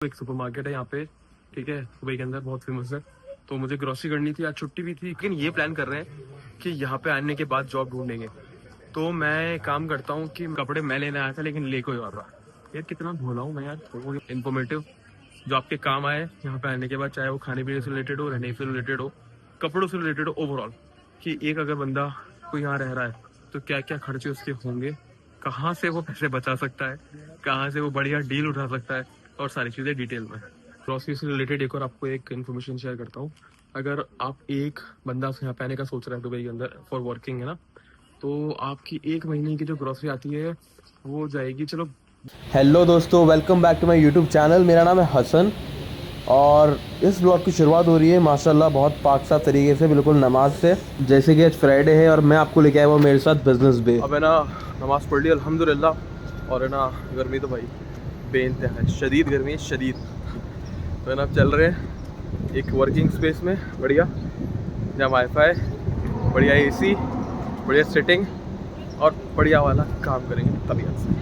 एक सुपरमार्केट है यहाँ पे, ठीक है, दुबई के अंदर बहुत फेमस है। तो मुझे ग्रोसरी करनी थी, आज छुट्टी भी थी, लेकिन ये प्लान कर रहे हैं कि यहाँ पे आने के बाद जॉब ढूंढेंगे। तो मैं काम करता हूँ कि कपड़े मैं लेने आया था लेकिन ले कोई और रहा। यार कितना भोला हूँ मैं यार, वो इन्फॉर्मेटिव जो आपके काम आए यहाँ पे आने के बाद, चाहे वो खाने पीने से रिलेटेड हो, रहने से रिलेटेड हो, कपड़ों से रिलेटेड हो, ओवरऑल कि एक अगर बंदा कोई यहाँ रह रहा है तो क्या क्या खर्चे उसके होंगे, कहाँ से वो पैसे बचा सकता है, कहाँ से वो बढ़िया डील उठा सकता है, और सारी चीज़ें डिटेल में। ग्रॉसरी से रिलेटेड एक और आपको एक इन्फॉर्मेशन शेयर करता हूँ। अगर आप एक बंदा यहाँ पे आने का सोच रहा है दुबई के अंदर फॉर वर्किंग है ना, तो आपकी एक महीने की जो ग्रॉसरी आती है वो जाएगी, चलो। हेलो दोस्तों, welcome back to my YouTube channel. मेरा नाम है हसन और इस ब्लॉग की शुरुआत हो रही है माशाल्लाह बहुत पाक साफ तरीके से, बिल्कुल नमाज से। जैसे कि आज फ्राइडे है और मैं आपको लेके आया हुआ मेरे साथ बिजनेस बे। अब है ना नमाज पढ़ ली अल्हम्दुलिल्लाह, और है ना गर्मी तो भाई बेइंतहा है, शदीद गर्मी है, शदीद। तो है ना चल रहे हैं एक वर्किंग स्पेस में बढ़िया, जहाँ वाईफाई, बढ़िया एसी, बढ़िया सेटिंग और बढ़िया वाला काम करेंगे तबीयत से।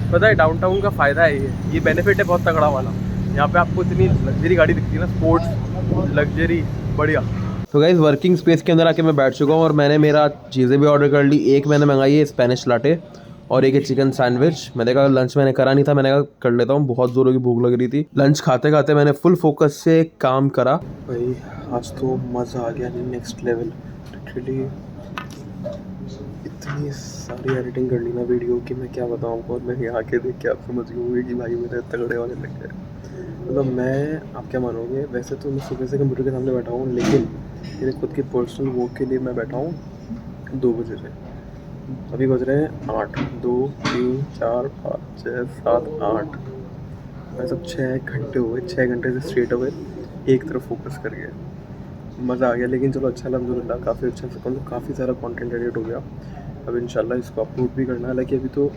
पता है डाउनटाउन का फ़ायदा है, ये बेनिफिट है बहुत तगड़ा वाला। यहाँ पे आपको इतनी लग्जरी गाड़ी दिखती है ना, स्पोर्ट्स लग्जरी बढ़िया। तो गाइस वर्किंग स्पेस के अंदर आके मैं बैठ चुका हूँ और मैंने मेरा चीज़ें भी ऑर्डर कर ली। एक मैंने मंगाई है स्पेनिश लाटे और एक है चिकन सैंडविच। मैंने कहा लंच मैंने करा नहीं था, मैंने कहा कर लेता हूँ, बहुत ज़ोरों की भूख लग रही थी। लंच खाते खाते मैंने फुल फोकस से काम करा। भाई आज तो मज़ा आ गया नेक्स्ट लेवल। लिटरली इतनी सारी एडिटिंग कर ली ना वीडियो की, मैं क्या बताऊँ। और मैं यहाँ के देख के आप समझ गए होंगे कि भाई मेरे तगड़े होने लग गए। मतलब मैं, आप क्या मानोगे, वैसे तो मैं सुबह से कंप्यूटर के सामने बैठा हूँ, लेकिन मेरे खुद के पर्सनल वर्क के लिए मैं बैठा हूँ 2 बजे से। अभी बज रहे हैं 8, 2, 3, 4, 5, 6, 7, 8, मैं सब 6 घंटे हो गए। 6 घंटे से स्ट्रेट अवे एक तरफ फोकस कर गया। मज़ा आ गया। लेकिन चलो अच्छा, अल्हम्दुलिल्लाह काफ़ी अच्छा से, मतलब काफ़ी सारा कंटेंट एडिट हो गया। अब इंशाल्लाह इसको अपलोड भी करना है। हालांकि अभी तो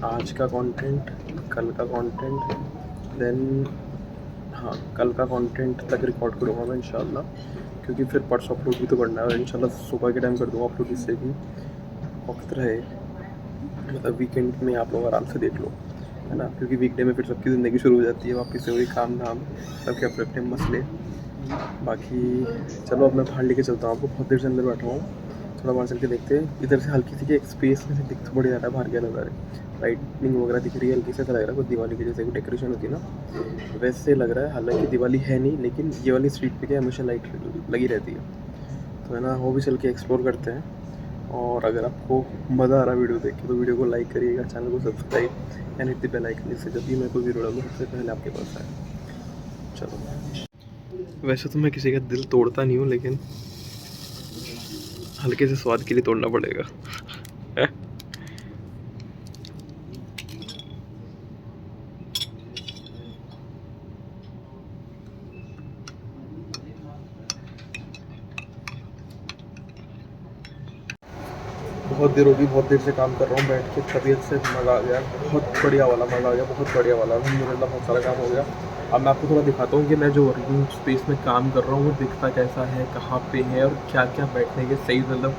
आज का कंटेंट, कल का कंटेंट, देन हाँ कल का कंटेंट तक रिकॉर्ड करूँगा मैं इंशाल्लाह, क्योंकि फिर परसों अपलोड भी तो करना है। और इंशाल्लाह सुबह के टाइम कर दूँगा अपलोड, जिससे कि वक्त रहे, मतलब वीकेंड में आप लोग आराम से देख लो, है ना। क्योंकि वीकडे में फिर सबकी ज़िंदगी शुरू हो जाती है वापस से, वही काम धाम, सबके अपने अपने मसले। बाकी चलो अब मैं बाहर लेके चलता हूँ आपको। बहुत देर से अंदर बैठा हूँ, थोड़ा बाहर चल के देखते हैं। इधर से हल्की सी एक स्पेस में से दिख तो बढ़िया रहा है बाहर के नज़ारे, लाइटनिंग वगैरह दिख रही है हल्की से। ऐसा लग रहा है कुछ दिवाली की जैसे कोई डेकोरेशन होती है ना, वैसे लग रहा है। हालांकि दिवाली है नहीं, लेकिन ये वाली स्ट्रीट पे क्या हमेशा लाइट लगी रहती है। तो है ना, वो भी चल के एक्सप्लोर करते हैं। और अगर आपको मज़ा आ रहा है वीडियो देख के तो वीडियो को लाइक करिएगा, चैनल को subscribe and hit the bell icon, जिससे जब भी मैं कोई वीडियो डालूँ सबसे पहले आपके पास आए। चलो, वैसे तो मैं किसी का दिल तोड़ता नहीं हूँ, लेकिन हल्के से स्वाद के लिए तोड़ना पड़ेगा। बहुत देर होगी, बहुत देर से काम कर रहा हूँ बैठ के, तबीयत से मज़ा आ गया, बहुत बढ़िया वाला मज़ा आ गया, बहुत बढ़िया वाला अल्हम्दुलिल्लाह। बहुत सारा काम हो गया। अब मैं आपको थोड़ा दिखाता हूँ कि मैं जो वर्किंग स्पेस में काम कर रहा हूँ वो दिखता कैसा है, कहाँ पे है और क्या क्या बैठने के सही, मतलब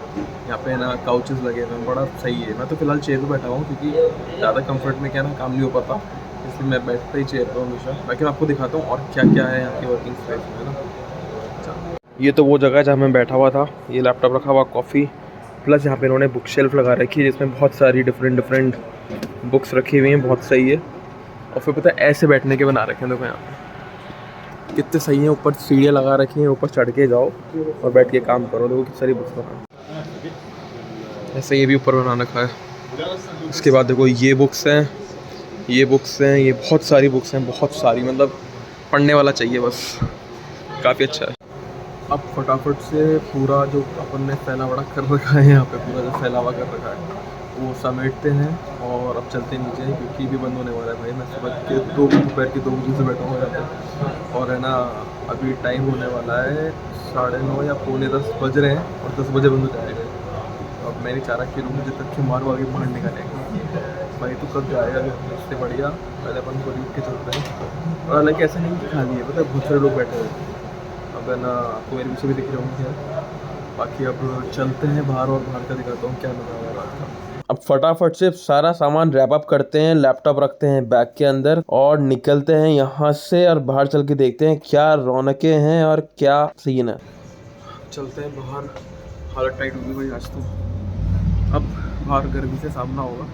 यहाँ पे ना काउचेस लगे हुए हैं, बड़ा सही है। मैं तो फिलहाल चेयर पर बैठा हूँ क्योंकि ज़्यादा कम्फर्ट में क्या ना काम नहीं हो पाता, इसलिए मैं बैठता ही चेयर पर हमेशा। बाकी मैं आपको दिखाता हूँ और क्या क्या है यहाँ की वर्किंग स्पेस में, है ना। ये तो वो जगह है जहाँ मैं बैठा हुआ था, ये लैपटॉप रखा हुआ, कॉफ़ी, प्लस यहाँ पे इन्होंने बुक शेल्फ लगा रखी है जिसमें बहुत सारी डिफरेंट बुक्स रखी हुई हैं, बहुत सही है। और फिर पता है ऐसे बैठने के बना रखे हैं, देखो यहाँ पे कितने सही हैं। ऊपर सीढ़ियाँ लगा रखी हैं, ऊपर चढ़ के जाओ और बैठ के काम करो। देखो कितनी सारी बुक्स बना, ऐसे ये भी ऊपर बना रखा है। उसके बाद देखो ये बुक्स हैं, ये बुक्स हैं, ये बहुत सारी बुक्स हैं, बहुत सारी, मतलब पढ़ने वाला चाहिए बस, काफ़ी अच्छा है। अब फटाफट से पूरा जो अपन ने फैलावड़ा कर रखा है यहाँ पे, पूरा जो फैलावा कर रखा है वो समेटते हैं और अब चलते नीचे, क्योंकि भी बंद होने वाला है। भाई मैं सुबह के दोपहर के 2 बजे से बैठा हूँ यहाँ पे, और है ना अभी टाइम होने वाला है 9:30 या 9:45 बज रहे हैं और 10 बजे बंद हो जाएगा। अब मैं नहीं चाह रहा कि रूम मुझे तक के मारो आगे बाहर निकालेंगे। भाई तो कब जाएगा इससे बढ़िया पहले अपन को उठ के चलते हैं। और हालांकि ऐसा नहीं कि खाली है, मतलब बहुत सारे लोग बैठे हुए हैं। अब है ना आपको मेरे पीछे भी दिख रहे होंगे, बाकी अब चलते हैं बाहर और बाहर का दिखाता हूँ क्या नज़ारा है रात का। अब फटाफट से सारा सामान रैप अप करते हैं, लैपटॉप रखते हैं बैग के अंदर और निकलते हैं यहाँ से और बाहर चल के देखते हैं क्या रौनकें हैं और क्या सीन है। चलते हैं बाहर, हालत टाइट होगी भाई आज तो। अब बाहर गर्मी से सामना होगा,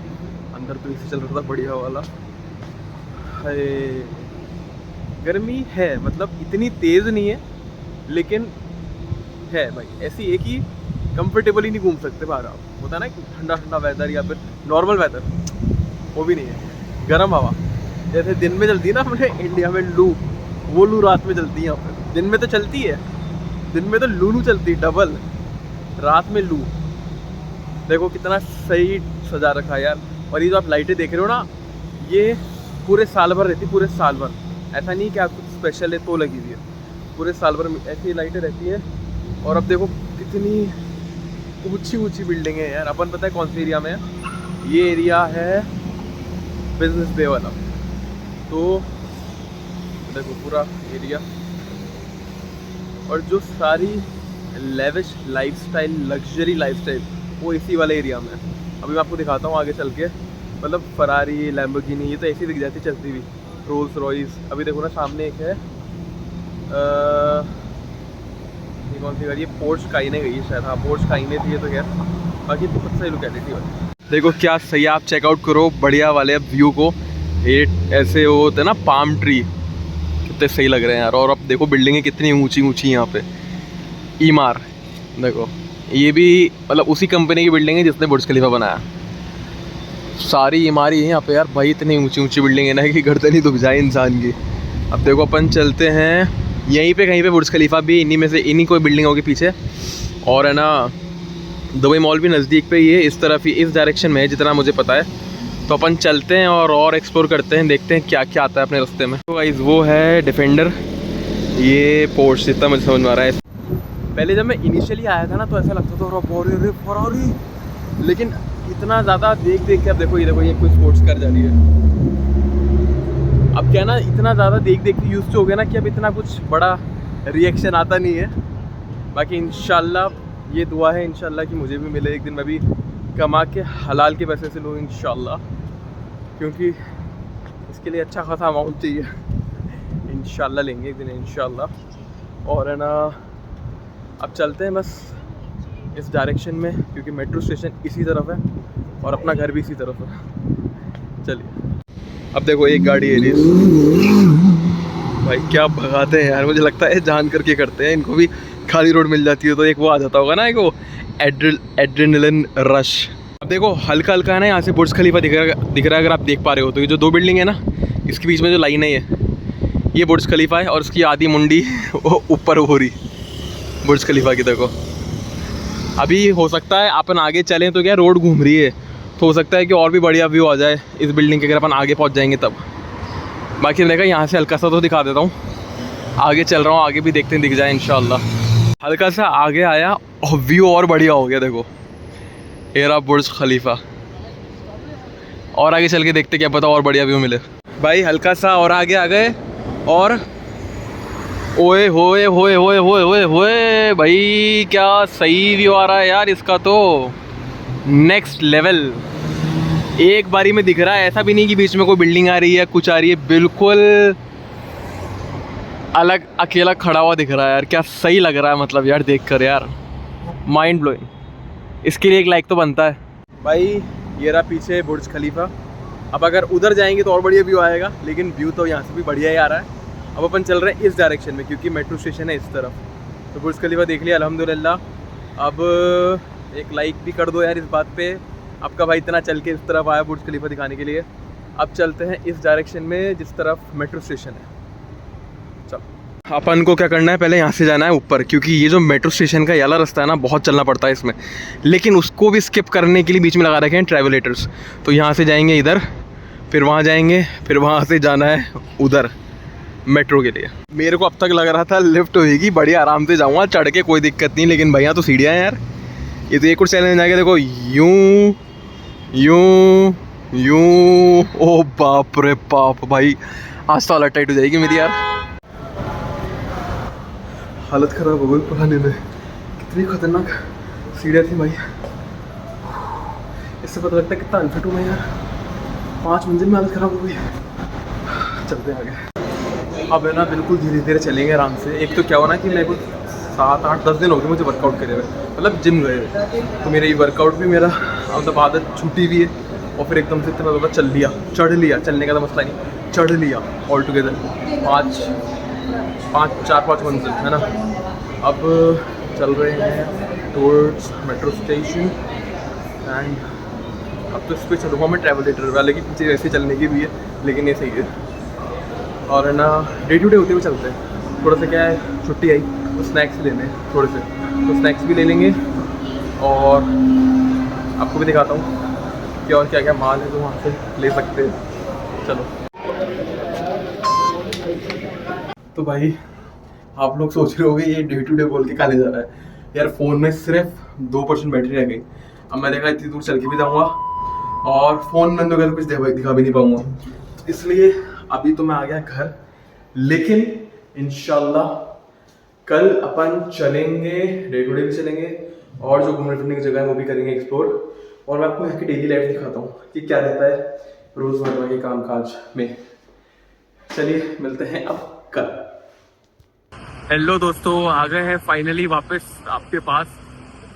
अंदर तो एसी चल रहा था बढ़िया वाला। हाय गर्मी है, मतलब इतनी तेज़ नहीं है लेकिन है भाई, ऐसी है कि कंफर्टेबली नहीं घूम सकते बाहर आप। होता है ना कि ठंडा ठंडा वेदर या फिर नॉर्मल वेदर, वो भी नहीं है। गर्म हवा जैसे दिन में चलती है ना अपने इंडिया में लू, वो लू रात में चलती है यहाँ पे। दिन में तो चलती है, दिन में तो लू चलती है डबल, रात में लू। देखो कितना सही सजा रखा है यार। और ये जो आप लाइटें देख रहे हो ना, ये पूरे साल भर रहती, पूरे साल भर। ऐसा नहीं कि आप कुछ स्पेशल है तो लगी हुई है, पूरे साल भर ऐसी लाइटें रहती है। और अब देखो कितनी ऊंची ऊंची बिल्डिंग है यार। अपन पता है कौन सी एरिया में है? ये एरिया है बिजनेस बे वाला। तो देखो पूरा एरिया, और जो सारी लेविश लाइफस्टाइल, लग्जरी लाइफस्टाइल, वो इसी वाले एरिया में है। अभी मैं आपको दिखाता हूँ आगे चल के। मतलब फरारी, लैम्बोर्गिनी, ये तो ऐसी दिख जाती चलती हुई। रोल्स रॉयस, अभी देखो ना सामने एक है, ये कौन सी गाड़ी है? पोर्श काइने गई है शायद। हाँ पोर्श काइने थी ये तो खैर। बाकी बहुत सही लोकेलिटी वाली। देखो क्या सही, आप चेकआउट करो बढ़िया वाले व्यू को। ये ऐसे वो होते हैं ना पाम ट्री, कितने सही लग रहे हैं यार। और अब देखो बिल्डिंगें कितनी ऊंची ऊंची यहाँ पे। ईमार देखो, ये भी मतलब उसी कंपनी की बिल्डिंग है जिसने बुर्ज खलीफा बनाया। सारी इमारत है यहाँ पे यार भाई, इतनी ऊंची ऊंची बिल्डिंग है ना कि गर्दन ही दुख जाए इंसान की। अब देखो अपन चलते हैं यहीं पे कहीं पे, बुर्ज खलीफा भी इन्हीं में से, इन्हीं कोई बिल्डिंग होगी पीछे। और है ना दुबई मॉल भी नज़दीक पे ही है, इस तरफ ही, इस डायरेक्शन में है जितना मुझे पता है। तो अपन चलते हैं और एक्सप्लोर करते हैं, देखते हैं क्या क्या आता है अपने रास्ते में। तो गाइस वो है डिफेंडर, ये पोर्श जितना मुझे समझ में आ रहा है। पहले जब मैं इनिशियली आया था ना तो ऐसा लगता था फरारी, लेकिन इतना ज़्यादा देख देख के, अब देखो ये कोई स्पोर्ट्स कार जा रही है। अब क्या ना, इतना ज़्यादा देख देख के यूज़ हो गया ना कि अब इतना कुछ बड़ा रिएक्शन आता नहीं है। बाकी इंशाल्लाह ये दुआ है इंशाल्लाह कि मुझे भी मिले एक दिन, मैं भी कमा के हलाल के पैसे से लूँ इंशाल्लाह, क्योंकि इसके लिए अच्छा खासा अमाउंट चाहिए। इंशाल्लाह लेंगे एक दिन इंशाल्लाह। और है ना अब चलते हैं बस इस डायरेक्शन में, क्योंकि मेट्रो स्टेशन इसी तरफ है और अपना घर भी इसी तरफ है। चलिए अब देखो एक गाड़ी है रेस, भाई क्या भगाते हैं यार। मुझे लगता है जान करके करते हैं, इनको भी खाली रोड मिल जाती है तो एक वो आ जाता होगा ना, एक वो एड्रेनलिन रश। अब देखो हल्का हल्का है ना यहाँ से बुर्ज खलीफा दिख रहा है अगर आप देख पा रहे हो तो। ये जो दो बिल्डिंग है ना, इसके बीच में जो लाइन है ये बुर्ज खलीफा है, और उसकी आधी मुंडी वो ऊपर हो रही बुर्ज खलीफा की। देखो अभी हो सकता है अपन आगे चलें तो क्या रोड घूम रही है, तो हो सकता है कि और भी बढ़िया व्यू आ जाए इस बिल्डिंग के, अगर अपन आगे पहुंच जाएंगे तब। बाकी देखा यहाँ से हल्का सा तो दिखा देता हूँ, आगे चल रहा हूँ, आगे भी देखते हैं दिख जाए इंशाल्लाह। हल्का सा आगे आया और व्यू और बढ़िया हो गया। देखो ये रहा बुर्ज खलीफा, और आगे चल के देखते क्या पता और बढ़िया व्यू मिले। भाई हल्का सा और आगे आ गए, और ओए होए होए होए होए होए होए भाई क्या सही व्यू आ रहा है यार इसका, तो नेक्स्ट लेवल। एक बारी में दिख रहा है, ऐसा भी नहीं कि बीच में कोई बिल्डिंग आ रही है कुछ आ रही है, बिल्कुल अलग अकेला खड़ा हुआ दिख रहा है यार। क्या सही लग रहा है मतलब यार देख कर यार, माइंड ब्लोइंग। इसके लिए एक लाइक तो बनता है भाई। ये रहा पीछे बुर्ज खलीफा। अब अगर उधर जाएंगे तो और बढ़िया व्यू आएगा, लेकिन व्यू तो यहाँ से भी बढ़िया ही आ रहा है। अब अपन चल रहे हैं इस डायरेक्शन में, क्योंकि मेट्रो स्टेशन है इस तरफ। तो बुर्ज खलीफा देख लिया अल्हम्दुलिल्लाह। अब एक लाइक भी कर दो यार इस बात पे, आपका भाई इतना चल के इस तरफ आया बुर्ज खलीफा दिखाने के लिए। अब चलते हैं इस डायरेक्शन में जिस तरफ मेट्रो स्टेशन है। चलो अपन को क्या करना है, पहले यहाँ से जाना है ऊपर, क्योंकि ये जो मेट्रो स्टेशन का ये वाला रास्ता है ना बहुत चलना पड़ता है इसमें, लेकिन उसको भी स्किप करने के लिए बीच में लगा रखे हैं ट्रैवलेटर्स। तो यहाँ से जाएंगे इधर, फिर वहाँ जाएंगे, फिर वहाँ से जाना है उधर मेट्रो के लिए। मेरे को अब तक लग रहा था लिफ्ट होगी, बढ़िया आराम से जाऊँगा चढ़ के, कोई दिक्कत नहीं, लेकिन भैया तो सीढ़ियाँ हैं यार। ये तो एक और चैलेंज आ गया। देखो यूं यूं यूं, ओ बाप रे बाप भाई, आज तो हालत टाइट हो जाएगी मेरी यार। हालत ख़राब हो गई पुराने में, इतनी खतरनाक सीढ़ियाँ थी भाई, इससे पता लगता है कितना अनफिट हूँ मैं यार। 5 मंजिल में हालत ख़राब हो गई। चलते हैं आगे। अब है ना बिल्कुल धीरे धीरे चलेंगे आराम से। एक तो क्या हुआ ना कि मेरे को 7, 8, 10 दिन हो गए मुझे वर्कआउट करे हुए, मतलब जिम गए हुए। तो मेरा ये वर्कआउट भी मेरा मतलब आदत छूटी हुई है, और फिर एकदम से इतना ज़्यादा चढ़ लिया, चलने का तो मसला नहीं, चढ़ लिया ऑल टुगेदर 4-5 मंजिल है ना। अब चल रहे हैं टूवर्ड्स मेट्रो स्टेशन एंड अब तो इस पर चलूँगा मैं ट्रैवल लेटर वाले की पीछे, ऐसे चलने की भी है लेकिन ये सही है। और है ना डे टू डे होते हुए चलते हैं। थोड़ा सा क्या है, छुट्टी आई तो स्नैक्स लेने हैं थोड़े से, तो स्नैक्स भी ले लेंगे और आपको भी दिखाता हूँ कि और क्या क्या माल है जो वहाँ से ले सकते हैं। चलो। तो भाई आप लोग सोच रहे होंगे ये डे टू डे बोल के कहाँ ले जा रहा है यार। फ़ोन में सिर्फ 2% बैटरी रह गई। अब मैं देखा इतनी दूर चल के भी जाऊँगा और फ़ोन में तो कुछ दिखा भी नहीं पाऊँगा, इसलिए अभी तो मैं आ गया घर। लेकिन इंशाल्लाह कल अपन चलेंगे, डे टू डे भी चलेंगे और जो घूमने फिरने की जगह है वो भी करेंगे एक्सप्लोर। और मैं आपको यहाँ की डेली लाइफ दिखाता हूँ कि क्या रहता है रोज़मर्रा के कामकाज में। चलिए मिलते हैं अब कल। हेलो दोस्तों, आ गए हैं फाइनली वापस आपके पास।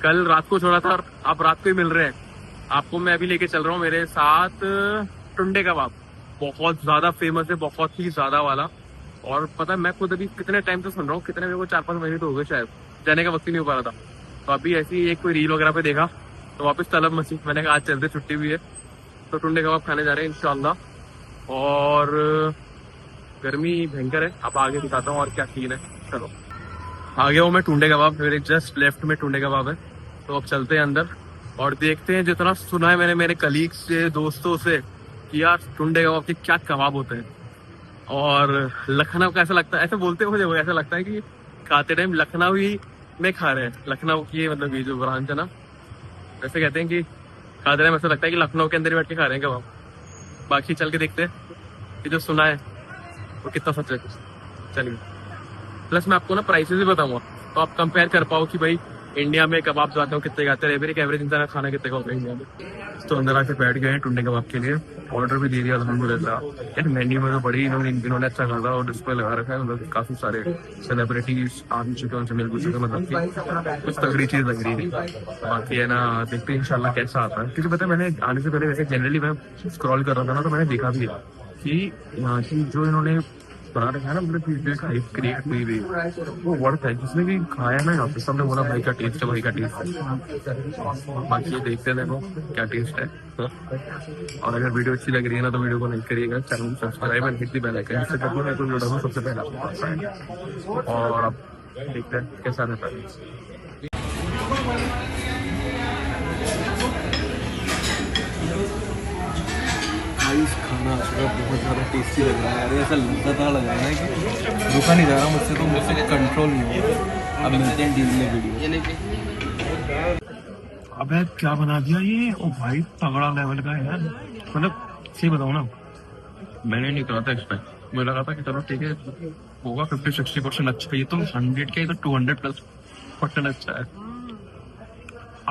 कल रात को छोड़ा था और आप रात को ही मिल रहे हैं। आपको मैं अभी लेके चल रहा हूँ मेरे साथ टुंडे कबाब। बहुत ज्यादा फेमस है, बहुत ही ज्यादा वाला। और पता है मैं खुद अभी कितने टाइम से सुन रहा हूँ, कितने मेरे को 4-5 महीने तो हो गए शायद, जाने का वक्त ही नहीं हो पा रहा था। तो अभी ऐसी ही एक कोई रील वगैरह पे देखा तो वापस तलब मची। मैंने कहा आज चलते, छुट्टी भी है तो टुंडे कबाब खाने जा रहे हैं इंशाल्लाह। और गर्मी भयंकर है, अब आगे दिखाता हूँ और क्या सीन है। चलो आ गया हूँ मैं टुंडे कबाब, मेरे जस्ट लेफ्ट में टुंडे कबाब है। तो अब चलते हैं अंदर और देखते हैं। जितना सुना है मैंने मेरे कलीग से, दोस्तों से कि यार टुंडे कबाब के क्या कबाब होते हैं और लखनऊ का ऐसा लगता है, ऐसे बोलते हुए मुझे ऐसा लगता है कि खाते टाइम लखनऊ ही में खा रहे हैं। लखनऊ की मतलब ये जो ब्रांच है ना, वैसे कहते हैं कि खाते टाइम ऐसा लगता है कि लखनऊ के अंदर ही बैठ के खा रहे हैं कबाब। बाकी चल के देखते हैं कि जो सुना है वो कितना सच है। चलिए, प्लस मैं आपको ना प्राइसेस भी बताऊंगा तो आप कंपेयर कर पाओ कि भाई इंडिया में कबाब जो आते हैं कितने आते हैं, एवरेज इंसान का खाना कितने का होता है इंडिया में। तो अंदर आके बैठ गए हैं टुंडे कबाब के लिए, ऑर्डर भी दे दिया अल्हम्दुलिल्लाह। यार मेन्यू में तो बड़ी इन्होंने अच्छा खासा और डिस्प्ले लगा रखा है, मतलब काफी सारे सेलिब्रिटीज आ भी चुके हैं, उनसे मिल भी चुके, मतलब कि कुछ तगड़ी चीज लग रही थी। बाकी है ना, देखते हैं इंशाल्लाह कैसा आता है। क्योंकि पता है मैंने आने से पहले वैसे जनरली मैं स्क्रॉल कर रहा था ना, तो मैंने देखा भी है कि यहाँ की जो इन्होंने बना रखा है ना, मतलब क्रिएट हुई हुई वो वर्थ है। जिसने भी खाया ना यहाँ पे सबने बोला भाई का टेस्ट है, भाई का टेस्ट है। बाकी ये देखते हैं देखो क्या टेस्ट है। और अगर वीडियो अच्छी लग रही है ना तो वीडियो को लाइक करिएगा, चैनल को subscribe and hit the bell icon, इससे कब मैं तो वीडियो को सबसे पहले आपको पास आएगा। और अब देखते हैं कैसा रहता है। खाना बहुत ज़्यादा टेस्टी लग रहा है यार, ऐसा लज्जतदार लग रहा है ना कि रुका नहीं जा रहा मुझसे, तो मुझसे कंट्रोल नहीं हो रहा। अब मिलते हैं डील में वीडियो। अबे क्या बना दिया ये, ओ भाई तगड़ा लेवल का है यार। मतलब सही बताऊँ ना, मैंने नहीं कहा था एक्सपेक्ट, मुझे लगा था कि चलो ठीक है होगा 50-60% अच्छा। ये तो 100 के, ये तो 200+ अच्छा है।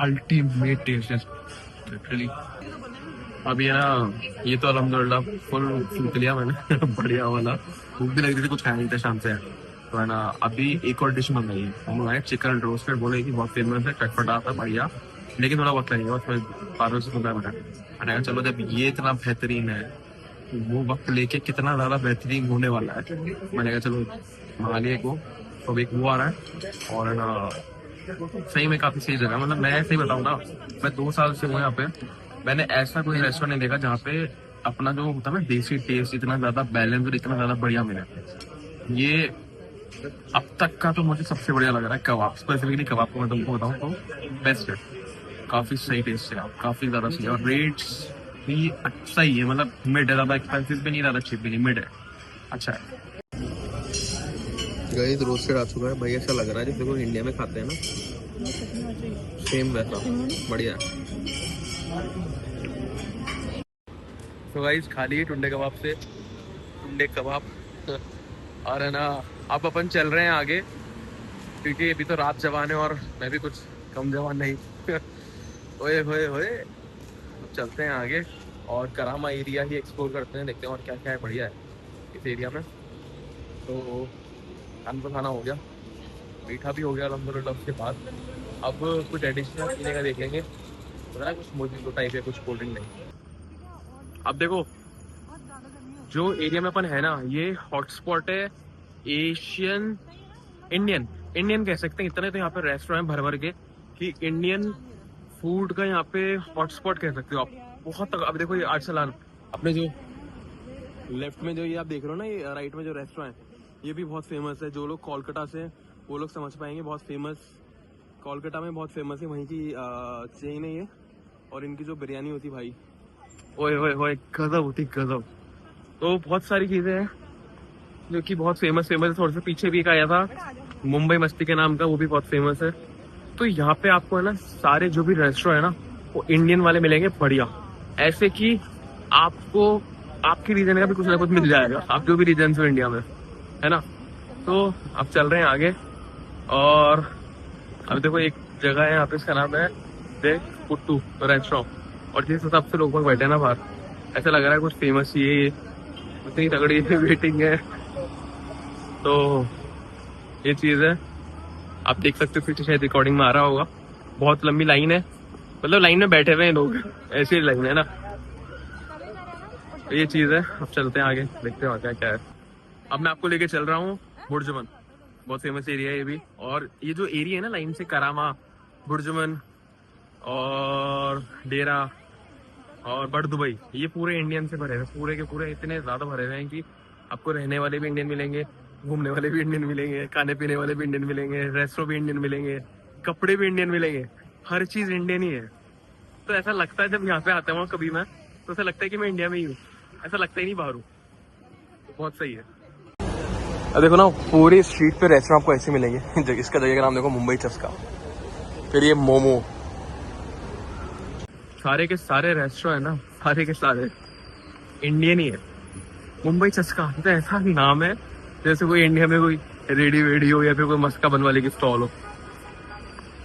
Ultimate test literally. अभी है ना, ये तो अल्हम्दुलिल्लाह फुल सूख लिया मैंने बढ़िया वाला। भूख भी लग रही थी, कुछ खाया नहीं था शाम से, तो है ना अभी एक और डिश मंगाई है। हम मंगाए चिकन रोस्टेड, बोले कि बहुत फेमस है, चटपटा था बढ़िया, लेकिन थोड़ा वक्त लगेगा उसमें 12 से 15 मिनट। मैंने कहा चलो जब ये इतना बेहतरीन है तो वो वक्त लेके कितना ज़्यादा बेहतरीन होने वाला है। मैंने कहा चलो मंगा लिया एक वो, तो एक वो आ रहा है। और है ना सही में काफ़ी सही जगह, मतलब मैं सही बताऊँ ना, मैं 2 साल से हूँ यहाँ पे, मैंने ऐसा कोई रेस्टोरेंट नहीं देखा जहाँ पे अपना जो होता है ना देसी टेस्ट इतना ज्यादा बैलेंस और इतना ज्यादा बढ़िया मिला। ये अब तक का तो मुझे सबसे बढ़िया लग रहा है। कबाब स्पेसिफिकली कबाब को मैं तुमको बताऊँ तो बेस्ट है, काफी सही टेस्ट है, काफी ज्यादा सही। और रेट्स भी अच्छा ही है, मतलब मिड है, ज्यादा एक्सपेंसिव भी नहीं, ज्यादा चीप भी नहीं, मिड है, अच्छा है। गाइस रोस्टेड आ चुका है भाई, ऐसा लग रहा है जैसे वो इंडिया में खाते हैं ना, सेम वैसा बढ़िया। तो गाइस खा लिए टुंडे कबाब से, टुंडे कबाब। और है ना अब अपन चल रहे हैं आगे क्योंकि अभी तो रात जवान है और मैं भी कुछ कम जवान नहीं। ओए होए होए, अब चलते हैं आगे और करामा एरिया ही एक्सप्लोर करते हैं, देखते हैं और क्या क्या है बढ़िया है इस एरिया में। तो खान तो खाना हो गया, मीठा भी हो गया अल्हम्दुलिल्लाह। उसके बाद अब कुछ एडिशनल पीने का देखेंगे, पता है कुछ मोजितो टाइप है, कुछ कोल्ड ड्रिंक नहीं। अब देखो जो एरिया में अपन है ना, ये हॉटस्पॉट है एशियन इंडियन इंडियन कह सकते हैं। इतने तो यहाँ पे रेस्टोरेंट भर भर के कि इंडियन फूड का यहाँ पे हॉटस्पॉट कह सकते हो आप। बहुत अब देखो ये आर्सलान, अपने जो लेफ्ट में जो ये आप देख रहे हो ना, ये राइट में जो रेस्टोरेंट ये भी बहुत फेमस है। जो लोग कोलकाता से वो लोग समझ पाएंगे, बहुत फेमस, कोलकाता में बहुत फेमस है, वहीं की चेन है ये। और इनकी जो बिरयानी होती भाई, ओए ओए ओए, गजब होती गजब। तो बहुत सारी चीजें हैं जो कि बहुत फेमस फेमस है। थोड़ा सा पीछे भी एक आया था मुंबई मस्ती के नाम का, वो भी बहुत फेमस है। तो यहाँ पे आपको है ना सारे जो भी रेस्टोरेंट है ना वो इंडियन वाले मिलेंगे बढ़िया, ऐसे कि आपको आपके रीजन का भी कुछ ना कुछ मिल जाएगा, आप जो भी रीजन हो इंडिया में, है ना। तो अब चल रहे हैं आगे और अब देखो एक जगह है यहाँ पे, इसका नाम है दे पुट्टू रेस्टोरेंट। और जिस हिसाब से लोग बाग बैठे हैं ना बाहर, ऐसा लग रहा है कुछ फेमस ये उतनी तगड़ी वेटिंग है। तो ये चीज है, आप देख सकते हो, पीछे शायद रिकॉर्डिंग में आ रहा होगा। बहुत लंबी लाइन है, मतलब लाइन में बैठे हुए हैं लोग, ऐसी लाइन है ना। तो ये चीज है, अब चलते हैं आगे, देखते हैं क्या क्या है। अब मैं आपको लेके चल रहा हूँ बुर्जुमन, बहुत फेमस एरिया है ये भी। और ये जो एरिया है ना लाइन से, करामा, बुर्जुमन और डेरा और बड़ दुबई, ये पूरे इंडियन से भरे हुए, पूरे के पूरे इतने ज्यादा भरे हुए हैं कि आपको रहने वाले भी इंडियन मिलेंगे, घूमने वाले भी इंडियन मिलेंगे, खाने पीने वाले भी इंडियन मिलेंगे, रेस्टोरेंट भी इंडियन मिलेंगे, कपड़े भी इंडियन मिलेंगे, हर चीज इंडियन ही है। तो ऐसा लगता है जब यहाँ पे आता हूँ कभी मैं, तो ऐसा लगता है कि मैं इंडिया में ही हूँ, ऐसा लगता ही नहीं बाहर हूँ। बहुत सही है। अब देखो ना पूरी स्ट्रीट पे रेस्टोरेंट आपको ऐसे मिलेंगे। इसका जगह का नाम देखो, मुंबई चस्का। फिर ये मोमो, सारे के सारे रेस्टोरेंट है ना, सारे के सारे इंडियन ही है। मुंबई चस्का तो ऐसा नाम है जैसे कोई इंडिया में कोई रेडी वेडी हो या फिर कोई मस्का बन वाले की स्टॉल हो,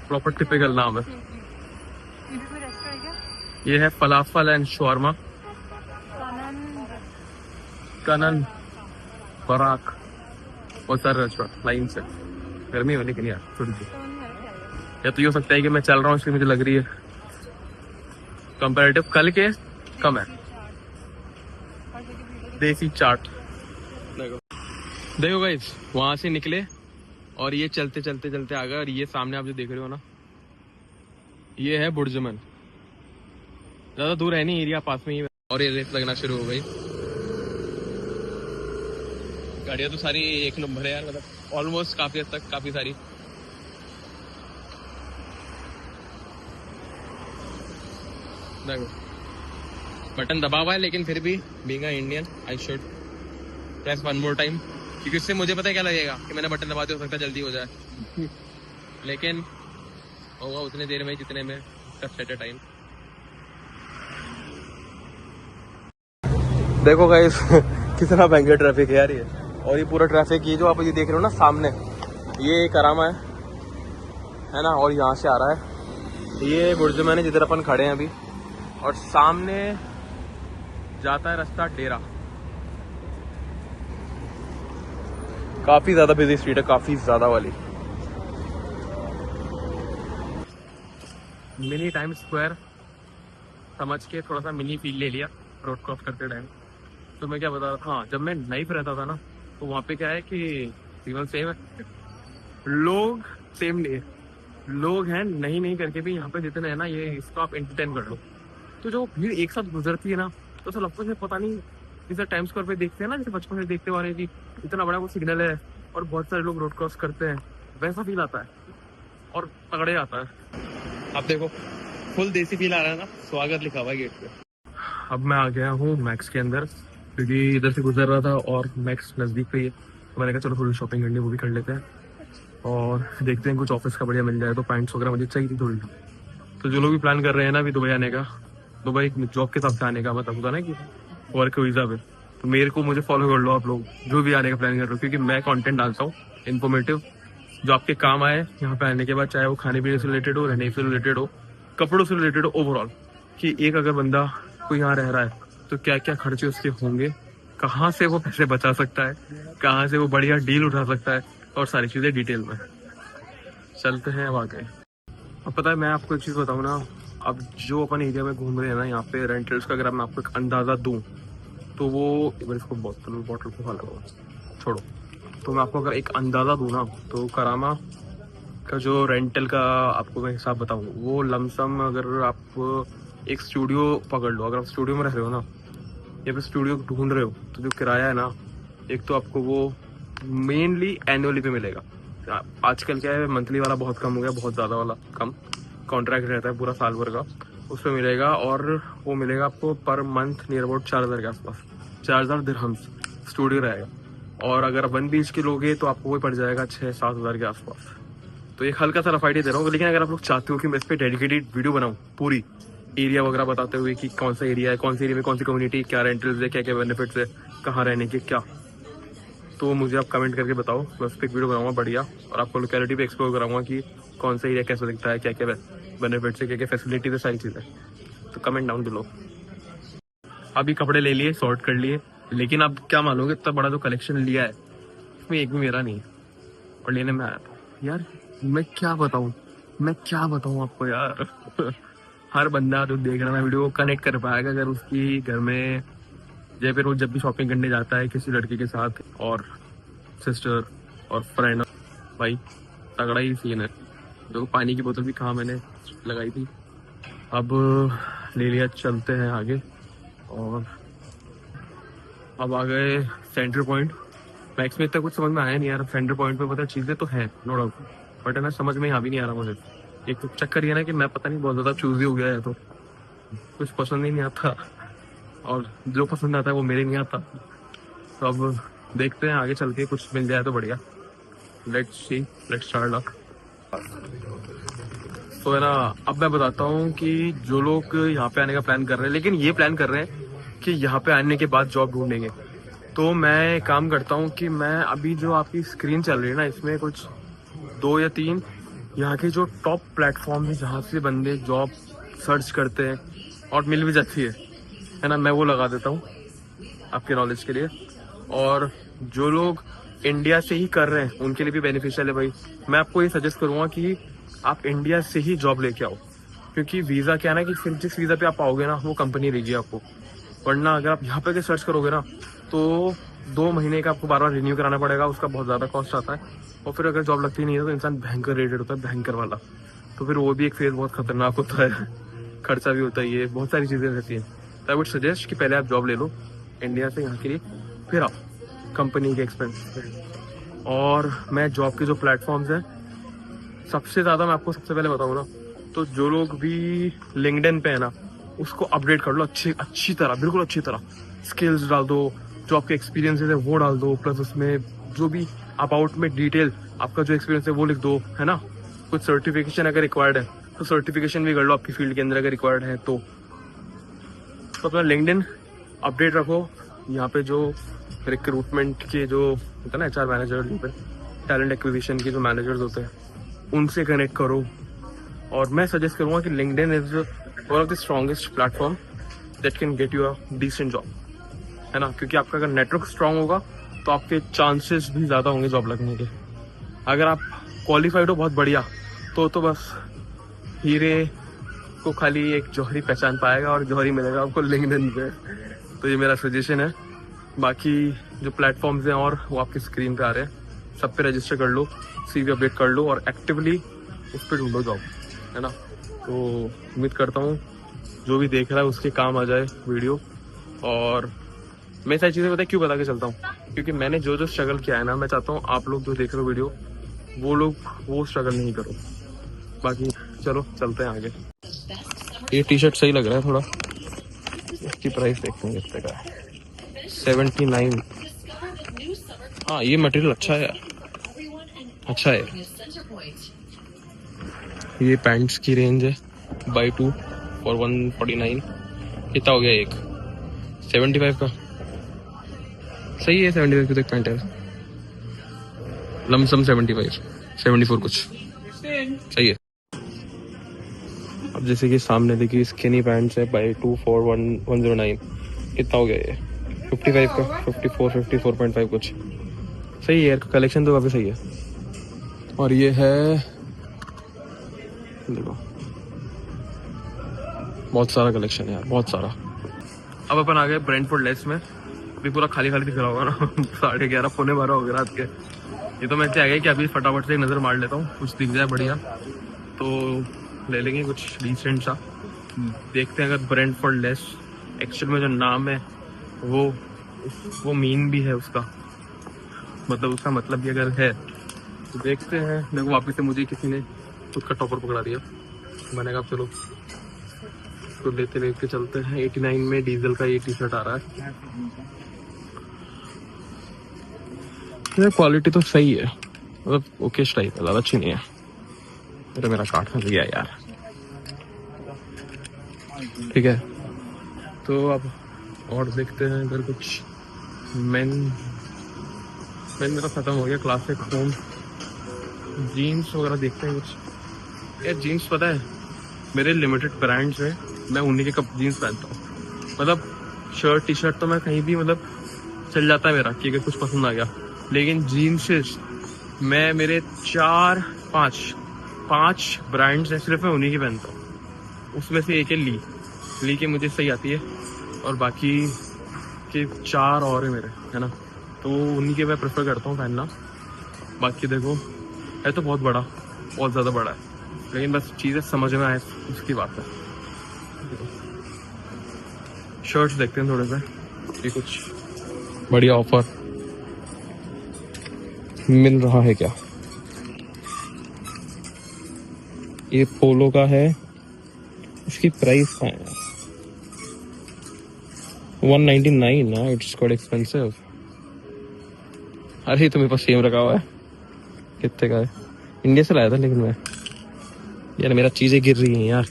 प्रॉपर टिपिकल नाम है। ये है फलाफल एंड शॉर्मा, कनन बराक, बहुत सारे रेस्टोरेंट लाइन से। गर्मी हो लेकिन यार थोड़ी सी, या तो ये हो सकता है कि मैं चल रहा हूँ इसलिए मुझे लग रही है कंपैरेटिव कल के कम है। देसी चाट देखो गाइस, वहां से निकले और ये चलते चलते चलते आ गए। और ये सामने आप जो देख रहे हो ना, ये है बुर्जुमन, ज्यादा दूर है नहीं, एरिया पास में ही है। और ये रेस लगना शुरू हो गई, गाड़ियां तो सारी एक नंबर है यार, मतलब ऑलमोस्ट काफी हद तक काफी सारी। देखो बटन दबा हुआ है, लेकिन फिर भी being a Indian I should press one more time, क्योंकि उससे मुझे पता है क्या लगेगा कि मैंने बटन दबा दिया, हो सकता है जल्दी हो जाए। लेकिन होगा उतने देर में जितने में उसका सेट टाइम। देखो गाइस कितना भयंकर ट्रैफिक है यार ये। और ये पूरा ट्रैफिक, ये जो आप ये देख रहे हो ना सामने, ये करामा है ना, और यहाँ से आ रहा है ये बुर्जुमन है जिधर अपन खड़े हैं अभी। और सामने जाता है रास्ता डेरा। काफी ज्यादा बिजी स्ट्रीट है, काफी ज्यादा वाली। मिनी टाइम स्क्वायर समझ के थोड़ा सा मिनी फील ले लिया रोड क्रॉस करते टाइम। तो मैं क्या बता रहा था, हाँ, जब मैं नाइफ रहता था ना तो वहाँ पे क्या है कि सिग्नल सेम है, लोग सेम नहीं है, लोग हैं नहीं नहीं करके भी यहाँ पे जितने हैं ना, ये इसको आप एंटरटेन कर लो। तो जो भीड़ एक साथ गुजरती है ना, तो ऐसा लगता है पता नहीं, जैसे टाइम स्क्वायर पे देखते हैं ना, जैसे बचपन से देखते आ रहे हैं कि इतना बड़ा वो सिग्नल है और बहुत सारे लोग रोड क्रॉस करते हैं, वैसा फील आता है और तगड़े आता है। अब देखो फुल देसी फील आ रहा है ना, स्वागत लिखा हुआ है गेट पे। अब मैं आ गया हूँ मैक्स के अंदर, क्योंकि इधर से गुजर रहा था और मैक्स नज़दीक पे ही है, तो मैंने कहा चलो थोड़ी शॉपिंग करनी, वो भी कर लेते हैं और देखते हैं कुछ ऑफिस का बढ़िया मिल जाए। तो पैंट्स वगैरह मुझे चाहिए थी थोड़ी। तो जो लोग भी प्लान कर रहे हैं ना अभी दुबई आने का, दुबई जॉब के हिसाब से आने का, मतलब होता ना कि वर्क वीज़ा पे, तो मुझे फॉलो कर लो आप लोग जो भी आने का प्लान कर रहे हो, क्योंकि मैं कंटेंट डालता हूँ इन्फॉर्मेटिव जो आपके काम आए यहाँ पे आने के बाद, चाहे वो खाने पीने से रिलेटेड हो, रहने से रिलेटेड हो, कपड़ों से रिलेटेड हो, ओवरऑल कि एक अगर बंदा कोई यहाँ रह रहा है तो क्या क्या खर्चे उसके होंगे, कहाँ से वो पैसे बचा सकता है, कहाँ से वो बढ़िया डील उठा सकता है, और सारी चीज़ें डिटेल में। चलते हैं अब आगे। अब पता है मैं आपको एक चीज़ बताऊँ ना, अब जो अपन एरिया में घूम रहे हैं ना यहाँ पे रेंटल्स का, अगर मैं आपको एक अंदाज़ा दूँ तो वो इसको बॉटल को लगा छोड़ो, तो मैं आपको अगर एक अंदाज़ा दूँ ना तो करामा का जो रेंटल का आपको मैं हिसाब बताऊँ, वो लमसम अगर आप एक स्टूडियो पकड़ लो, अगर आप स्टूडियो में रह रहे हो ना या फिर स्टूडियो ढूंढ रहे हो, तो जो किराया है ना, एक तो आपको वो मेनली एनुअली पे मिलेगा। आजकल क्या है, मंथली वाला बहुत कम हो गया, बहुत ज़्यादा वाला कम, कॉन्ट्रैक्ट रहता है पूरा साल भर का, उस पर मिलेगा, और वो मिलेगा आपको पर मंथ नियर अबाउट 4000 के आसपास, 4000 दिरहम्स स्टूडियो रहेगा। और अगर 1 BHK लोगे तो आपको वो पड़ जाएगा 6-7 हज़ार के आसपास। तो एक हल्का सा रफ आइडिया दे रहा हूँ, लेकिन अगर आप लोग चाहते हो कि मैं इस पर डेडिकेटेड वीडियो बनाऊँ पूरी एरिया वगैरह बताते हुए कि कौन सा एरिया है, कौन सी एरिया में कौन सी कम्युनिटी, क्या रेंटल्स है, क्या क्या बेनिफिट्स है, कहाँ रहने के क्या, तो मुझे आप कमेंट करके बताओ, मैं उस पर एक वीडियो बनाऊंगा बढ़िया, और आपको लोकेलिटी पे एक्सप्लोर कराऊंगा कि कौन सा एरिया कैसा दिखता है, क्या क्या बेनिफिट्स है, क्या क्या फैसिलिटीज है, सारी चीज़ें। तो कमेंट डाउन बिलो। अभी कपड़े ले लिए, सॉर्ट कर लिए, लेकिन आप क्या मानोगे, इतना बड़ा जो कलेक्शन लिया है उसमें एक भी मेरा नहीं है, और लेने में आया था यार। मैं क्या बताऊँ आपको यार हर बंदा जो देख रहा है वीडियो कनेक्ट कर पाएगा अगर उसकी घर में, या फिर वो जब भी शॉपिंग करने जाता है किसी लड़के के साथ और सिस्टर और फ्रेंड, भाई तगड़ा ही सीन है। जो पानी की बोतल भी कहाँ मैंने लगाई थी। अब ले लिया, चलते हैं आगे। और अब आ गए सेंटर पॉइंट। मैक्स में इतना कुछ समझ में आया नहीं यार, सेंटर पॉइंट पे पता चीज़ें तो हैं नो डाउट, बट है ना समझ में यहाँ भी नहीं आ रहा मुझे। एक तो चक्कर ये ना कि मैं पता नहीं बहुत ज़्यादा चूजी हो गया है, तो कुछ पसंद ही नहीं आता, और जो पसंद आता है वो मेरे नहीं आता। तो अब देखते हैं आगे चल के कुछ मिल जाए तो बढ़िया। Let's start up. तो है ना, अब मैं बताता हूँ कि जो लोग यहाँ पे आने का प्लान कर रहे हैं, लेकिन ये प्लान कर रहे हैं कि यहाँ पे आने के बाद जॉब ढूंढेंगे, तो मैं काम करता हूँ कि मैं अभी जो आपकी स्क्रीन चल रही है ना, इसमें कुछ 2 या 3 यहाँ के जो टॉप प्लेटफॉर्म है जहाँ से बंदे जॉब सर्च करते हैं और मिल भी जाती है ना, मैं वो लगा देता हूँ आपके नॉलेज के लिए। और जो लोग इंडिया से ही कर रहे हैं उनके लिए भी बेनिफिशियल है भाई। मैं आपको ये सजेस्ट करूँगा कि आप इंडिया से ही जॉब लेके आओ, क्योंकि वीज़ा क्या है ना कि फिर जिस वीज़ा पे आप आओगे ना वो कंपनी देगी आपको, वरना अगर आप यहाँ पे सर्च करोगे ना तो 2 महीने का आपको बार रिन्यू कराना पड़ेगा, उसका बहुत ज़्यादा कॉस्ट आता है। और फिर अगर जॉब लगती नहीं है तो इंसान भयंकर रेटेड होता है, भयंकर वाला, तो फिर वो भी एक फेज बहुत खतरनाक होता है, खर्चा भी होता है, ये बहुत सारी चीज़ें रहती हैं। तो आई वुड सजेस्ट कि पहले आप जॉब ले लो इंडिया से यहाँ के लिए, फिर आप कंपनी के एक्सपेंस पे। और मैं जॉब के जो प्लेटफॉर्म्स हैं सबसे ज़्यादा मैं आपको सबसे पहले बताऊँ ना, तो जो लोग भी लिंक्डइन पे है ना उसको अपडेट कर लो अच्छी तरह, बिल्कुल अच्छी तरह। स्किल्स डाल दो, जो आपके एक्सपीरियंसेस है वो डाल दो, प्लस उसमें जो भी अबाउट में डिटेल आपका जो एक्सपीरियंस है वो लिख दो, है ना। कुछ सर्टिफिकेशन अगर रिक्वायर्ड है तो सर्टिफिकेशन भी कर लो आपकी फील्ड के अंदर अगर रिक्वायर्ड है तो अपना लिंक्डइन अपडेट रखो। यहाँ पे जो रिक्रूटमेंट के जो होता है ना HR मैनेजर, टैलेंट एक्विजिशन के जो मैनेजर्स होते हैं उनसे कनेक्ट करो। और मैं सजेस्ट करूँगा कि LinkedIn is one of the strongest platform that can get you a decent job, है ना, क्योंकि आपका अगर नेटवर्क स्ट्रांग होगा तो आपके चांसेस भी ज़्यादा होंगे जॉब लगने के। अगर आप क्वालिफाइड हो बहुत बढ़िया, तो बस हीरे को खाली एक जौहरी पहचान पाएगा और जौहरी मिलेगा आपको लिंक्डइन पे। तो ये मेरा सजेशन है। बाकी जो प्लेटफॉर्म्स हैं और वो आपकी स्क्रीन पे आ रहे हैं, सब पे रजिस्टर कर लो, CV अपडेट कर लो और एक्टिवली उस पर ढूंढो जॉब, है ना। तो उम्मीद करता हूँ जो भी देख रहा है उसके काम आ जाए वीडियो। और मैं सारी चीज़ें क्यों बता के चलता हूँ, क्योंकि मैंने जो स्ट्रगल किया है ना, मैं चाहता हूँ आप लोग जो देख रहे हो वीडियो वो लोग वो स्ट्रगल नहीं करो। बाकी चलो चलते हैं आगे। ये टी-शर्ट सही लग रहा है थोड़ा, इसकी प्राइस देखते हैं कितने का है। 79। हाँ ये मटेरियल अच्छा है यार, अच्छा है। ये पैंट्स की रेंज है बाई 2 फॉर 149। कितना हो गया एक 75 का, सही है। 75 की तो एक पैंट है, लमसम 75। 74 कुछ सही है। अब जैसे कि सामने देखिए स्किनी पैंट्स है बाई 24109, कितना हो गया ये 55 का 54 कुछ सही है यार, कलेक्शन तो काफ़ी सही है। और ये है देखो बहुत सारा कलेक्शन है यार, बहुत सारा। अब अपन आ गए ब्रेंटफोर्ड लेस में, अभी पूरा खाली खाली दिख रहा होगा ना 11:30 पौने 12 हो गया रात के। ये तो मैं आ गया कि अभी फटाफट से एक नज़र मार लेता हूँ, कुछ दिख जाए बढ़िया तो ले लेंगे कुछ डिसेंट सा। देखते हैं अगर ब्रेंटफोर्ड लेस एक्चुअल में जो नाम है वो मीन भी है उसका, मतलब उसका मतलब भी अगर है तो देखते हैं। देखो वापस से मुझे किसी ने खुद का टॉपर पकड़ा दिया, मैंने कहा चलो तो लेते चलते हैं। 89 में डीजल का ये टी शर्ट आ रहा है, क्वालिटी तो सही है, मतलब ओके टाइप है, ज़्यादा अच्छी नहीं है। मेरा कार्ड फंस गया यार, ठीक है तो अब और देखते हैं इधर कुछ मेन मेरा खत्म हो गया। क्लासिक होम जीन्स वगैरह देखते हैं कुछ यार। जीन्स पता है मेरे लिमिटेड ब्रांड्स में मैं उन्हीं के कप जीन्स पहनता हूँ, मतलब शर्ट टी शर्ट तो मैं कहीं भी मतलब चल जाता है मेरा कि अगर कुछ पसंद आ गया, लेकिन जीन्सेस मैं मेरे 4-5 ब्रांड्स हैं सिर्फ मैं उन्हीं की पहनता हूँ। उसमें से एक है ली की मुझे सही आती है, और बाकी के 4 और है मेरे, है ना, तो उन्हीं के मैं प्रेफर करता हूँ पहनना। बाकी देखो है तो बहुत बड़ा, बहुत ज़्यादा बड़ा है, लेकिन बस चीज़ें समझ में आए उसकी बात है। शर्ट्स देखते हैं थोड़े से, ये कुछ बढ़िया ऑफर मिल रहा है क्या। ये पोलो का है, इसकी प्राइस क्या है 199 ना, इट्स क्वाइट एक्सपेंसिव। अरे तो मेरे पास सेम रखा हुआ है, कितने का है, इंडिया से लाया था लेकिन मैं यार, मेरा चीजें गिर रही हैं यार।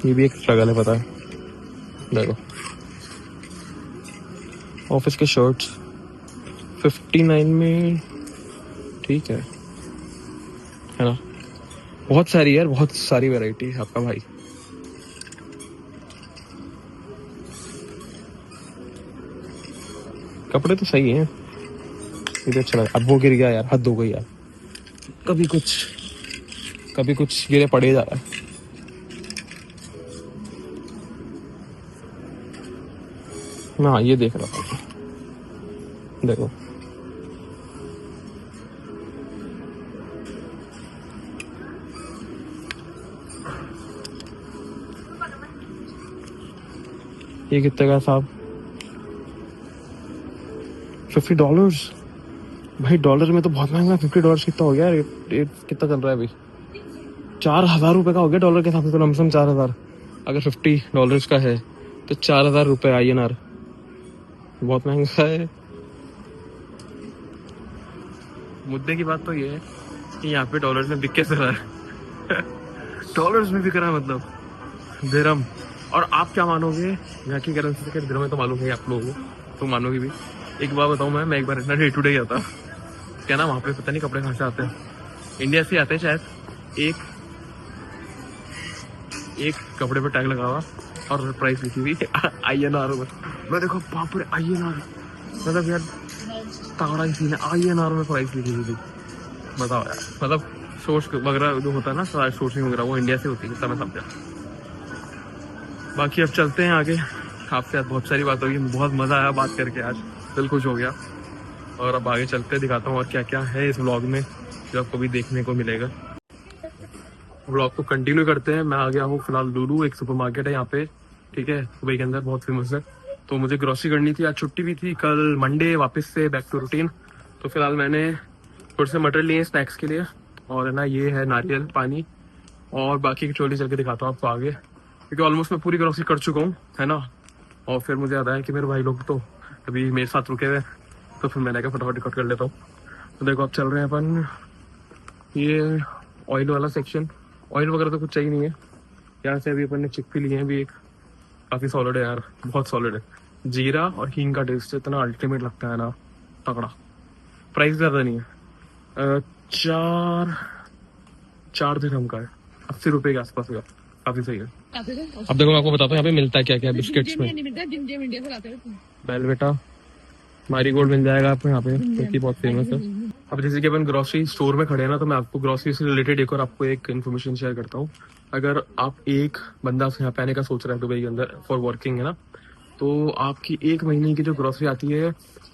ये भी एक स्ट्रगल है पता है। देखो ऑफिस के शर्ट्स 59 में ठीक है ना, बहुत सारी यार, बहुत सारी वैरायटी है आपका भाई। कपड़े तो सही हैं, ये तो अच्छा लगा। अब वो गिर गया यार, हद हो गई यार, कभी कुछ गिरे पड़े जा रहा है। हाँ ये देख रहा था, देखो ये कितने का साहब, $50 भाई। डॉलर में तो बहुत महंगा, $50 कितना हो गया, रेट कितना चल रहा है अभी, 4,000 रुपये का हो गया डॉलर के हिसाब से, तो लमसम 4,000। अगर $50 का है तो 4,000 रुपये INR, बहुत महंगा है। मुद्दे की बात तो ये है कि यहाँ पे डॉलर में बिक कैसे रहा है डॉलर्स में बिक रहा है, मतलब दिरहम। और आप क्या मानोगे, यहाँ की करेंसी से दिरहम में तो मालूम है आप लोगों को, तो मानोगे भी। एक बार बताऊँ मैं एक बार इतना डे टू डे गया था, क्या ना वहाँ पे पता नहीं कपड़े कहाँ से आते हैं, इंडिया से आते हैं शायद। एक कपड़े पे टैग लगा हुआ और प्राइस लिखी हुई INR में। मैं देखो बाप रे INR, मतलब यार तगड़ा ही सीन है, INR में प्राइस लिखी हुई थी, बताओ यार। मतलब सोर्स वगैरह जो होता है ना, सोर्सिंग वगैरह वो इंडिया से होती है, मैं समझा। बाकी अब चलते हैं आगे, आपसे आज बहुत सारी बात होगी, बहुत मज़ा आया बात करके, आज दिल खुश हो गया। और अब आगे चलते दिखाता हूँ और क्या क्या है इस व्लॉग में जो आपको भी देखने को मिलेगा। व्लॉग को कंटिन्यू करते हैं। मैं आ गया हूँ फिलहाल लुलू, एक सुपरमार्केट है यहाँ पे, ठीक है, दुबई के अंदर बहुत फेमस है। तो मुझे ग्रोसरी करनी थी, आज छुट्टी भी थी, कल मंडे वापस से बैक टू रूटीन। तो फिलहाल मैंने थोड़े से मटर लिए स्नैक्स के लिए, और है ना ये है नारियल पानी, और बाकी की चोली चल के दिखाता हूँ आपको आगे, क्योंकि ऑलमोस्ट मैं पूरी ग्रोसरी कर चुका हूँ, है ना। और फिर मुझे याद आया कि मेरे भाई लोग तो अभी मेरे साथ रुके हुए, तो फिर मैंने कहा फटाफट रिकॉर्ड कर लेता हूँ। तो देखो अब चल रहे हैं अपन ये ऑयल वाला सेक्शन। ऑयल वगैरह तो कुछ चाहिए नहीं है, यहाँ से अभी अपन ने चिकपी लिए हैं भी एक, काफी सॉलिड है यार, बहुत सॉलिड है। जीरा और हींग का टेस्ट इतना अल्टीमेट लगता है ना, तगड़ा। प्राइस ज्यादा नहीं है, 4 दिरहम का है, 80 रुपए के आसपास का, काफी सही है। अब देखो मैं आपको बताता हूँ यहाँ पे मिलता है क्या क्या बिस्किट्स में। बेलवेटा मैरीगोल्ड मिल जाएगा आपको यहाँ पे, क्योंकि बहुत फेमस है। अब जैसे कि अपन ग्रोसरी स्टोर में खड़े हैं ना, तो मैं आपको ग्रोसरी से रिलेटेड एक और आपको एक इन्फॉर्मेशन शेयर करता हूँ। अगर आप एक बंदा यहाँ पे आने का सोच रहा है दुबई के अंदर फॉर वर्किंग है ना, तो आपकी 1 महीने की जो ग्रोसरी आती है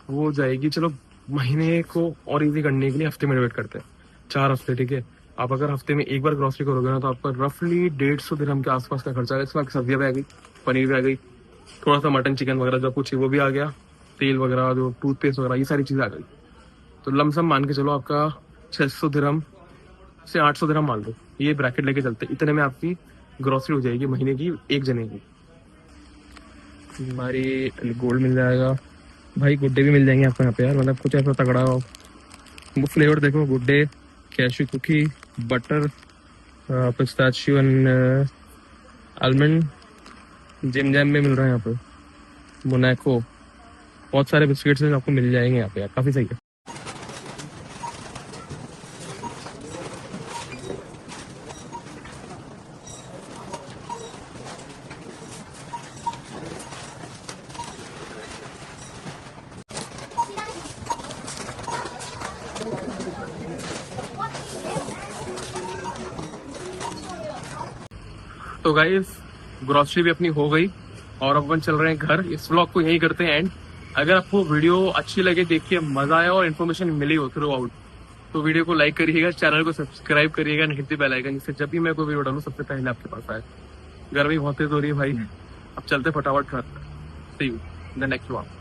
वो जाएगी, चलो महीने को और इजी करने के लिए हफ्ते में डिवाइड करते हैं, 4 हफ्ते, ठीक है। आप अगर हफ्ते में एक बार ग्रोसरी करोगे ना, तो आपका रफली 150 दिरहम के आसपास का खर्चा है। इसमें सब्जियां भी आ गई, पनीर भी आ गई, थोड़ा सा मटन चिकन वगैरह जो कुछ है वो भी आ गया, तेल वगैरह जो टूथपेस्ट वगैरह ये सारी चीजें आ गई। तो लमसम मान के चलो आपका 600 दिरहम से 800 दिरहम मान लो, ये ब्रैकेट लेके चलते, इतने में आपकी ग्रोसरी हो जाएगी महीने की, एक जने की। हमारी गोल्ड मिल जाएगा भाई, गुड्डे भी मिल जाएंगे आपको यहाँ पे यार, मतलब कुछ ऐसा तगड़ा हो। वो फ्लेवर देखो, गुड्डे, cashew cookie, butter, pistachio and almond, Jim Jam में मिल रहा है यहाँ पे, मोनाको, बहुत सारे बिस्किट्स आपको मिल जाएंगे यहाँ पे यार, काफी सही है। तो गाइस ग्रोसरी भी अपनी हो गई और अपन चल रहे हैं घर। इस व्लॉग को यही करते हैं एंड। अगर आपको वीडियो अच्छी लगे, देख के मजा आया और इन्फॉर्मेशन मिली हो थ्रू आउट, तो वीडियो को लाइक करिएगा, चैनल को सब्सक्राइब करिएगा and hit the bell icon, जिससे जब भी मैं कोई वीडियो डालूं सबसे पहले आपके पास आए। गर्मी बहुत तेज हो रही है भाई, अब चलते फटाफट घर। सी यू द नेक्स्ट व्लॉग।